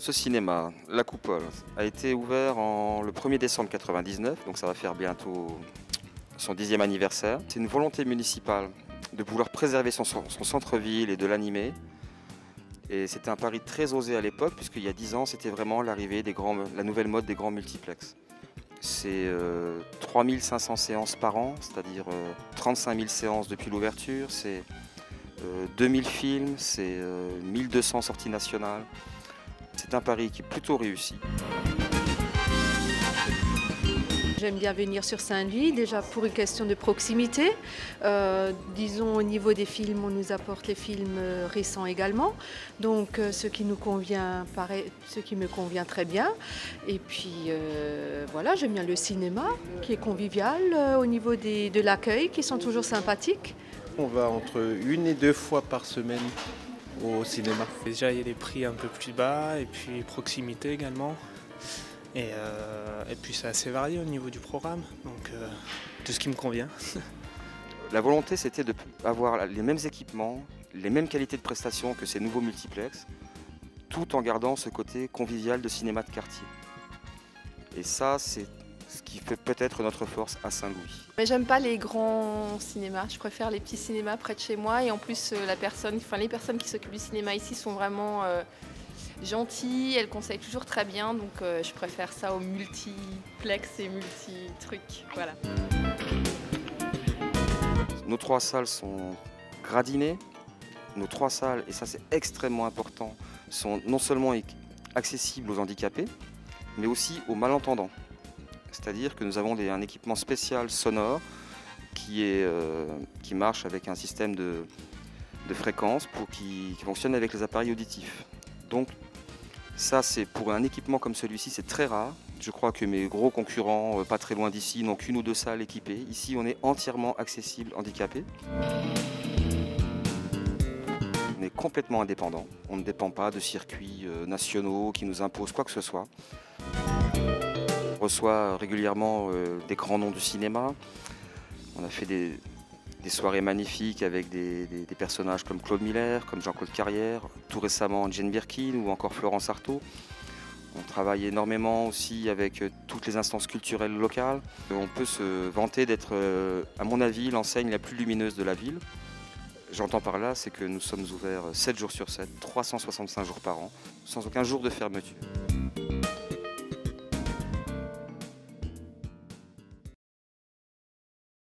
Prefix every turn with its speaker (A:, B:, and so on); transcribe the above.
A: Ce cinéma, La Coupole, a été ouvert le 1er décembre 1999, donc ça va faire bientôt son 10e anniversaire. C'est une volonté municipale de vouloir préserver son centre-ville et de l'animer. Et c'était un pari très osé à l'époque, puisqu'il y a 10 ans, c'était vraiment l'arrivée la nouvelle mode des grands multiplexes. C'est 3500 séances par an, c'est-à-dire 35 000 séances depuis l'ouverture, c'est 2000 films, c'est 1200 sorties nationales. C'est un pari qui est plutôt réussi.
B: J'aime bien venir sur Saint-Louis, déjà pour une question de proximité. Disons au niveau des films, on nous apporte les films récents également. Donc ce qui me convient très bien. Et puis voilà, j'aime bien le cinéma qui est convivial, au niveau de l'accueil qui sont toujours sympathiques.
C: On va entre 1 et 2 fois par semaine au cinéma.
D: Déjà, il y a des prix un peu plus bas et puis proximité également. Et puis c'est assez varié au niveau du programme, donc tout ce qui me convient.
A: La volonté, c'était d'avoir les mêmes équipements, les mêmes qualités de prestations que ces nouveaux multiplexes, tout en gardant ce côté convivial de cinéma de quartier. Et ça, c'est ce qui fait peut-être notre force à Saint-Louis.
E: Mais j'aime pas les grands cinémas, je préfère les petits cinémas près de chez moi. Et en plus, les personnes qui s'occupent du cinéma ici sont vraiment gentilles, elles conseillent toujours très bien. Donc je préfère ça aux multiplex et multi-trucs. Voilà.
A: Nos 3 salles sont gradinées. Nos 3 salles, et ça c'est extrêmement important, sont non seulement accessibles aux handicapés, mais aussi aux malentendants. C'est-à-dire que nous avons un équipement spécial sonore qui marche avec un système de fréquences qui fonctionne avec les appareils auditifs. Donc ça, c'est pour un équipement comme celui-ci, c'est très rare. Je crois que mes gros concurrents, pas très loin d'ici, n'ont qu'1 ou 2 salles équipées. Ici, on est entièrement accessible handicapé. On est complètement indépendant. On ne dépend pas de circuits nationaux qui nous imposent quoi que ce soit. On reçoit régulièrement des grands noms du cinéma. On a fait des soirées magnifiques avec des personnages comme Claude Miller, comme Jean-Claude Carrière, tout récemment Jane Birkin ou encore Florence Artaud. On travaille énormément aussi avec toutes les instances culturelles locales. On peut se vanter d'être, à mon avis, l'enseigne la plus lumineuse de la ville. J'entends par là, c'est que nous sommes ouverts 7 jours sur 7, 365 jours par an, sans aucun jour de fermeture.